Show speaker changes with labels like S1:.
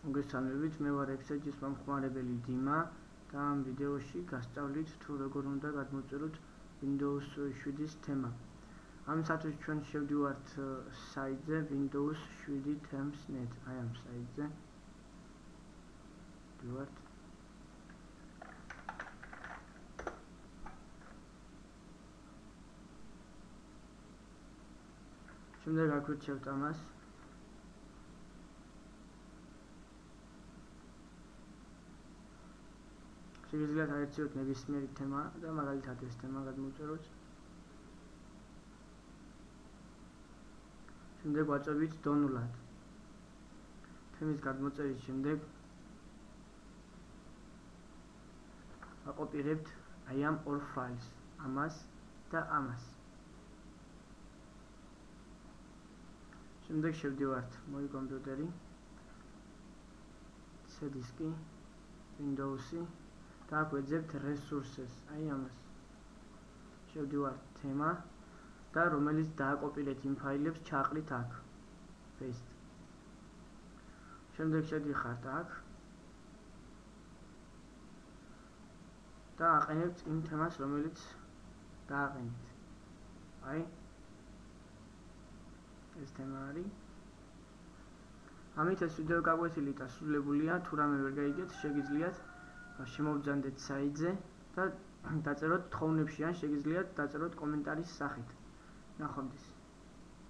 S1: მოგესალმებით, მე ვარ ექსეჯის მომხმარებელი დიმა და ამ ვიდეოში გასწავლით თუ როგორ უნდა გადმოწეროთ Windows 7-ის თემა. ამისათვის ჩვენ შევდივართ საიტზე Windows 7 Themes.net. აი ამ საიტზე ვიდივართ. შემდეგ აგვირჩევთ ამას. შეგიძლიათ აერჩიოთ ნებისმიერი თემა და მაგალითად ეს თემა გადმოვწეროთ. შემდეგ ვაწვევით დონულად. თემის გადმოწერის შემდეგ ვაკოპირებთ აი ამ ორ ფაილს, ამას და ამას. შემდეგ შევდივართ მოი კომპიუტერი, C დისკი, Windows-ი და აქ ვეძებთ resources, აი ამას. შევდივართ თემა და რომელიც დააკოპირეთ იმ ფაილებს ჩაყრით აქ. paste. შემდეგ შედიხართ აქ და აყენებთ იმ თემას, რომელიც დააყენეთ. აი ეს თემა არის. ამით ეს ვიდეო გაგვეთილი და სრულებულია. თუ რამე ვერ გაიგეთ, შეგიძლიათ შემოვბრძანდეთ საიტზე და დაწეროთ თხოვნებში ან შეგიძლიათ დაწეროთ კომენტარის სახით. ნახვამდის.